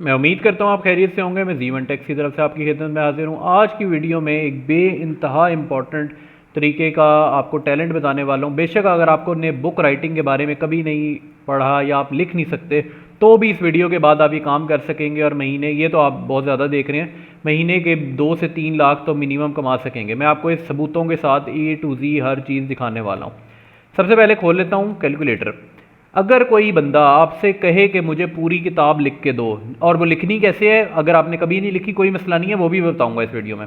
मैं उम्मीद करता हूँ आप खैरियत से होंगे। मैं जीवन टेक्स की तरफ से आपकी खिदमत में हाजिर हूँ। आज की वीडियो में एक बेइंतहा इम्पॉर्टेंट तरीके का आपको टैलेंट बताने वाला हूँ। बेशक अगर आपको ने बुक राइटिंग के बारे में कभी नहीं पढ़ा या आप लिख नहीं सकते तो भी इस वीडियो के बाद आप ये काम कर सकेंगे और महीने, ये तो आप बहुत ज़्यादा देख रहे हैं, महीने के 2 से 3 लाख तो मिनिमम कमा सकेंगे। मैं आपको इस सबूतों के साथ A to Z हर चीज़ दिखाने वाला हूँ। सबसे पहले खोल लेता हूँ कैलकुलेटर। अगर कोई बंदा आपसे कहे कि मुझे पूरी किताब लिख के दो, और वो लिखनी कैसे है, अगर आपने कभी नहीं लिखी कोई मसला नहीं है, वो भी बताऊंगा इस वीडियो में,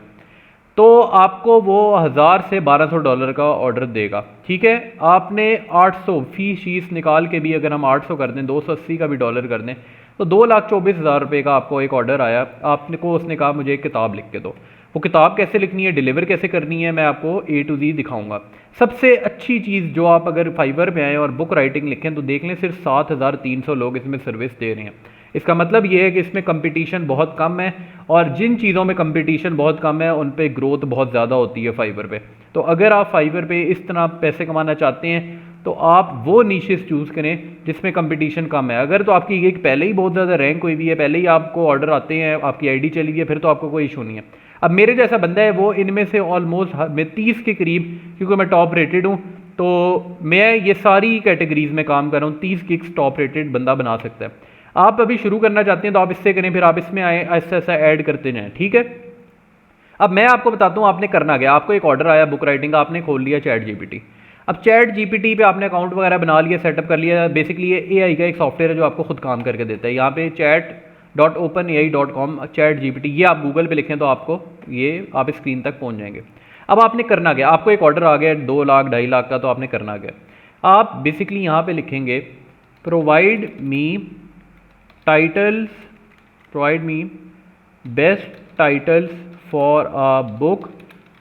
तो आपको वो 1000 से 1200 डॉलर का ऑर्डर देगा। ठीक है, आपने 800 फी शीस निकाल के भी अगर हम 800 कर दें, 280 का भी डॉलर कर दें, तो 2,24,000 रुपये का आपको एक ऑर्डर आया। आपने को उसने कहा मुझे एक किताब लिख के दो। वो किताब कैसे लिखनी है, डिलीवर कैसे करनी है, मैं आपको A to Z दिखाऊंगा। सबसे अच्छी चीज़ जो आप अगर फाइवर पे आएँ और बुक राइटिंग लिखें तो देख लें सिर्फ 7,300 लोग इसमें सर्विस दे रहे हैं। इसका मतलब ये है कि इसमें कंपटीशन बहुत कम है, और जिन चीज़ों में कंपटीशन बहुत कम है उन पे ग्रोथ बहुत ज़्यादा होती है फाइवर पे। तो अगर आप फाइवर पे इस तरह पैसे कमाना चाहते हैं तो आप वो नीशेस चूज़ करें जिसमें कंपटीशन कम है। अगर तो आपकी एक पहले ही बहुत ज़्यादा रैंक हुई भी है, पहले ही आपको ऑर्डर आते हैं, आपकी आईडी चली गई है, फिर तो आपको कोई इशू नहीं है। अब मेरे जैसा बंदा है वो इनमें से ऑलमोस्ट मैं 30 के करीब, क्योंकि मैं टॉप रेटेड हूँ, तो मैं ये सारी कैटेगरीज में काम कर रहा हूँ। 30 गिग्स टॉप रेटेड बंदा बना सकता है। आप अभी शुरू करना चाहते हैं तो आप इससे करें, फिर आप इसमें आए, ऐसा ऐसा ऐड करते जाएं। ठीक है, अब मैं आपको बताता हूँ आपने करना क्या। आपको एक ऑर्डर आया बुक राइटिंग का, आपने खोल लिया चैट जीपीटी। अब चैट जीपीटी पे आपने अकाउंट वगैरह बना लिया, सेटअप कर लिया। बेसिकली ये एआई का एक सॉफ्टवेयर है जो आपको खुद काम करके देता है। यहाँ पे chat.openai.com चैट जीपीटी, ये आप गूगल पे लिखें तो आपको ये आप स्क्रीन तक पहुँच जाएंगे। अब आपने करना क्या, आपको एक ऑर्डर आ गया 2 लाख 2.5 लाख का, तो आपने करना क्या। आप बेसिकली यहाँ पे लिखेंगे provide me titles, provide me best titles for a book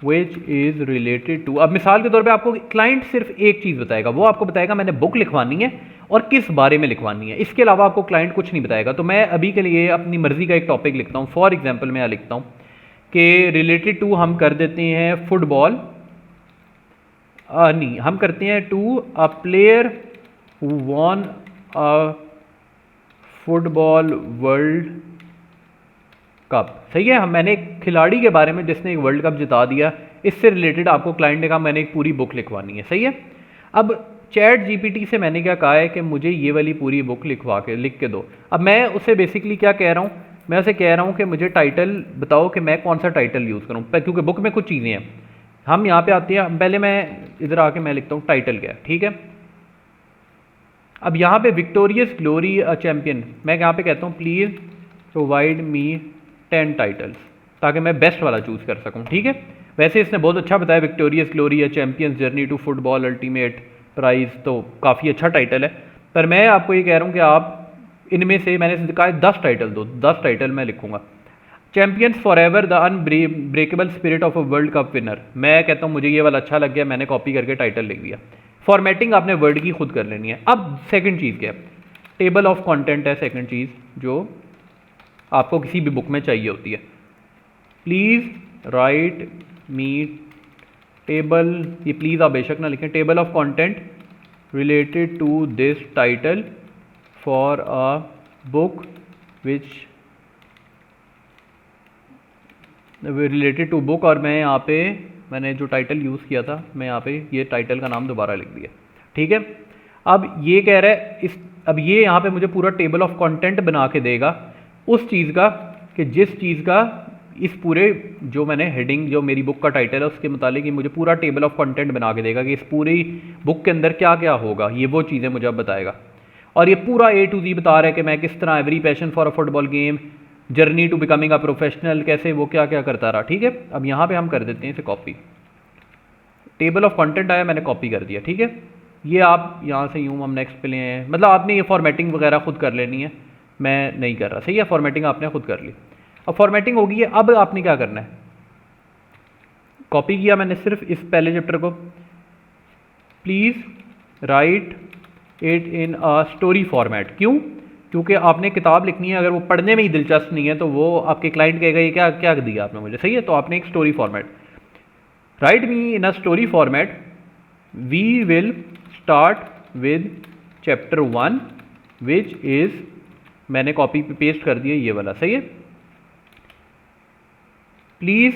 which is related to. अब मिसाल के तौर पे आपको क्लाइंट सिर्फ एक चीज़ बताएगा, वो आपको बताएगा मैंने बुक लिखवानी है और किस बारे में लिखवानी है। इसके अलावा आपको क्लाइंट कुछ नहीं बताएगा। तो मैं अभी के लिए अपनी मर्जी का एक टॉपिक लिखता हूँ। फॉर एग्जाम्पल मैं लिखता हूँ कि रिलेटेड टू हम कर देते हैं फुटबॉल, नहीं हम करते हैं to a player who won a football world cup. सही है, हम मैंने एक खिलाड़ी के बारे में जिसने एक वर्ल्ड कप जिता दिया, इससे रिलेटेड आपको क्लाइंट ने कहा मैंने एक पूरी बुक लिखवानी है। सही है, अब चैट जीपीटी से मैंने क्या कहा है कि मुझे ये वाली पूरी बुक लिख के दो। अब मैं उसे बेसिकली क्या कह रहा हूँ, मैं उसे कह रहा हूँ कि मुझे टाइटल बताओ कि मैं कौन सा टाइटल यूज़ करूँ, क्योंकि बुक में कुछ चीज़ें हैं। हम यहाँ पे आते हैं, पहले मैं इधर आके मैं लिखता हूँ टाइटल क्या है। ठीक है, अब यहाँ पे विक्टोरियस ग्लोरी अ चैम्पियन, मैं यहाँ पे कहता हूँ प्लीज़ प्रोवाइड मी 10 टाइटल्स, ताकि मैं बेस्ट वाला चूज़ कर सकूँ। ठीक है, वैसे इसने बहुत अच्छा बताया, victorious glory a champions journey to football ultimate prize, तो काफ़ी अच्छा टाइटल है। पर मैं आपको ये कह रहा हूँ कि आप इनमें से, मैंने कहा 10 टाइटल दो, 10 टाइटल मैं लिखूँगा। Champions for ever the unbreakable spirit of a world cup winner, मैं कहता हूँ मुझे ये वाला अच्छा लग गया, मैंने कॉपी करके टाइटल लिख दिया। फॉर्मेटिंग आपने वर्ड की खुद कर लेनी है। अब सेकंड चीज़ क्या है, टेबल ऑफ कंटेंट है सेकंड चीज़ जो आपको किसी भी बुक में चाहिए होती है। प्लीज़ राइट मी टेबल, ये प्लीज़ आप बेशक ना लिखें, table of content related to this title for a book which related to book, और मैं यहाँ पे मैंने जो टाइटल यूज़ किया था मैं यहाँ पे ये टाइटल का नाम दोबारा लिख दिया। ठीक है, अब ये कह रहा है इस, अब ये यहाँ पे मुझे पूरा टेबल ऑफ कंटेंट बना के देगा उस चीज़ का, कि जिस चीज़ का इस पूरे जो मैंने हेडिंग जो मेरी बुक का टाइटल है उसके मुतालिक ये मुझे पूरा टेबल ऑफ कंटेंट बना के देगा कि इस पूरी बुक के अंदर क्या क्या होगा, ये वो चीज़ें मुझे अब बताएगा। और ये पूरा A to Z बता रहा है कि मैं किस तरह every passion for a football game, journey to becoming a professional, कैसे वो क्या क्या करता रहा। ठीक है, अब यहाँ पे हम कर देते हैं इसे कॉपी। टेबल ऑफ कंटेंट आया, मैंने कॉपी कर दिया। ठीक है, ये आप यहाँ से यूँ हम नेक्स्ट पे ले हैं, मतलब आपने ये फॉर्मेटिंग वगैरह खुद कर लेनी है, मैं नहीं कर रहा। सही है, फॉर्मेटिंग आपने खुद कर ली। अब फॉर्मेटिंग होगी है, अब आपने क्या करना है, कॉपी किया मैंने सिर्फ इस पहले चैप्टर को, please write it in a story format. क्यों, क्योंकि आपने किताब लिखनी है, अगर वो पढ़ने में ही दिलचस्प नहीं है तो वो आपके क्लाइंट कहेगा ये क्या क्या दिया आपने मुझे। सही है, तो आपने एक story format, write me in a story format, we will start with chapter 1 which is मैंने कॉपी पेस्ट कर दिया ये वाला, सही है। Please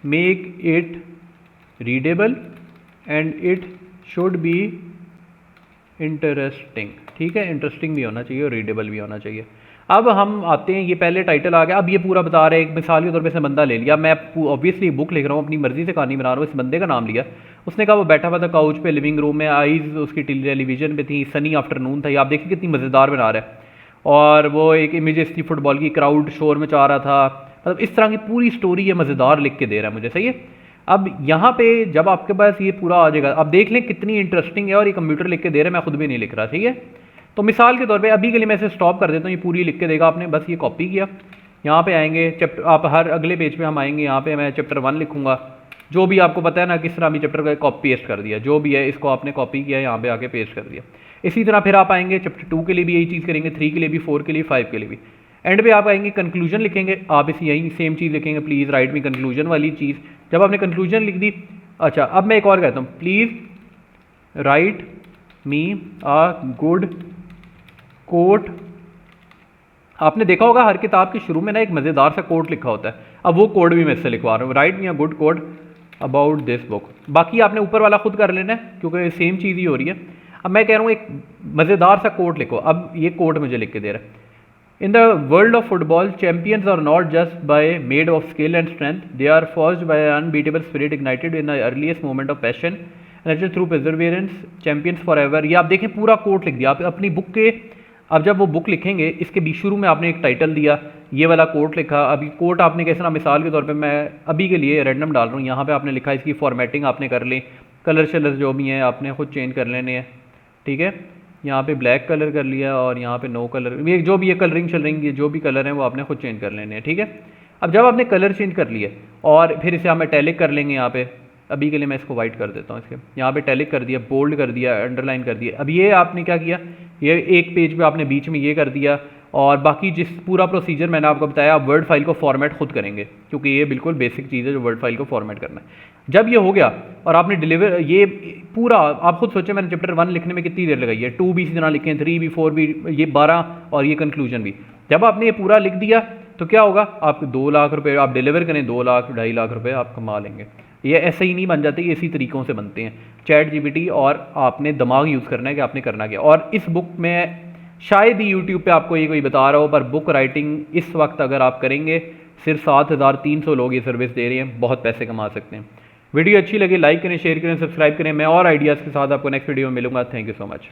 make it readable and it should be interesting, ठीक है, इंटरेस्टिंग भी होना चाहिए और रीडेबल भी होना चाहिए। अब हम आते हैं, ये पहले टाइटल आ गया, अब ये पूरा बता रहे हैं, एक मिसाल के तौर पे इसने बंदा ले लिया, मैं ऑब्वियसली बुक लिख रहा हूँ, अपनी मर्जी से कहानी बना रहा हूँ, इस बंदे का नाम लिया, उसने कहा वो बैठा हुआ था काउच पे लिविंग रूम में, आईज उसकी टेलीविजन पे थी, सनी आफ्टरनून था, ये आप देखिए कितनी मज़ेदार बना रहा है, और वो एक इमेजेस थी फुटबॉल की, क्राउड शोर में चाह रहा था, मतलब इस तरह की पूरी स्टोरी ये मज़ेदार लिख के दे रहा है मुझे, सही है। अब यहाँ पे जब आपके पास ये पूरा आ जाएगा, आप देख लें कितनी इंटरेस्टिंग है, और ये कंप्यूटर लिख के दे रहा है, मैं खुद भी नहीं लिख रहा, ठीक है। तो मिसाल के तौर पे अभी के लिए मैं इसे स्टॉप कर देता हूँ, ये पूरी लिख के देगा, आपने बस ये कॉपी किया, यहाँ पे आएंगे चैप्टर, आप हर अगले पेज पे हम आएंगे, यहाँ पे मैं चैप्टर 1 लिखूंगा, जो भी आपको पता है ना किस तरह भी चैप्टर का कॉपी पेस्ट कर दिया, जो भी है इसको आपने कॉपी किया, यहाँ पे आके पेस्ट कर दिया। इसी तरह फिर आप आएंगे चैप्टर 2 के लिए भी यही चीज़ करेंगे, 3 के लिए भी, 4 के लिए, 5 के लिए भी। एंड पे आप आएंगे कंक्लूजन लिखेंगे, आप इसी यही सेम चीज़ लिखेंगे, प्लीज़ राइट मी कंक्लूजन वाली चीज़। जब आपने कंक्लूजन लिख दी, अच्छा अब मैं एक और कहता हूँ, please write me a good quote. आपने देखा होगा हर किताब के शुरू में ना एक मज़ेदार सा कोट लिखा होता है, अब वो कोड भी मैं इससे लिखवा रहा हूँ, write me a good quote about this book. बाकी आपने ऊपर वाला खुद कर लेना है क्योंकि सेम चीज़ ही हो रही है। अब मैं कह रहा हूँ एक मज़ेदार सा कोट लिखो, अब ये कोट मुझे लिख के दे रहा है, in the world of football champions are not just by made of skill and strength, they are forged by unbeatable spirit ignited in the earliest moment of passion and through perseverance, champions forever. ये आप देखें पूरा coat लिख दिया आप अपनी book के। अब जब वो बुक लिखेंगे इसके भी शुरू में आपने एक टाइटल दिया, ये वाला कोट लिखा। अभी कोट आपने कैसे ना, मिसाल के तौर पे मैं अभी के लिए रैंडम डाल रहा हूँ, यहाँ पे आपने लिखा इसकी फॉर्मेटिंग आपने कर ली, कलर शलर जो भी हैं आपने खुद चेंज कर लेने हैं, ठीक है। यहाँ पे ब्लैक कलर कर लिया और यहाँ पे नो कलर, ये जो भी है कलरिंग शलरिंग जो भी कलर हैं वो आपने खुद चेंज कर लेने हैं, ठीक है। अब जब आपने कलर चेंज कर लिया और फिर इसे हम इटैलिक कर लेंगे, यहाँ पे अभी के लिए मैं इसको वाइट कर देता हूँ, इसके यहाँ पे इटैलिक कर दिया, बोल्ड कर दिया, अंडरलाइन कर दिया। अब ये आपने क्या किया, ये एक पेज पे आपने बीच में ये कर दिया, और बाकी जिस पूरा प्रोसीजर मैंने आपको बताया, आप वर्ड फाइल को फॉर्मेट खुद करेंगे क्योंकि ये बिल्कुल बेसिक चीज़ है जो वर्ड फाइल को फॉर्मेट करना है। जब ये हो गया और आपने डिलीवर, ये पूरा आप खुद सोचें मैंने चैप्टर 1 लिखने में कितनी देर लगाई है, 2 भी इसी तरह लिखे, 3 भी, 4 भी, ये 12 और ये कंक्लूजन भी। जब आपने ये पूरा लिख दिया तो क्या होगा, आप 2 लाख रुपए आप डिलीवर करें, 2 लाख 2.5 लाख रुपए आप कमा लेंगे। ये ऐसे ही नहीं बन जाते, ये इसी तरीक़ों से बनते हैं, चैट जीपीटी, और आपने दिमाग यूज़ करना है कि आपने करना क्या। और इस बुक में शायद ही यूट्यूब पे आपको ये कोई बता रहा हो, पर बुक राइटिंग इस वक्त अगर आप करेंगे, सिर्फ 7,300 लोग ये सर्विस दे रहे हैं, बहुत पैसे कमा सकते हैं। वीडियो अच्छी लगी लाइक करें, शेयर करें, सब्सक्राइब करें। मैं और आइडियाज़ के साथ आपको नेक्स्ट वीडियो में मिलूंगा। Thank you so much.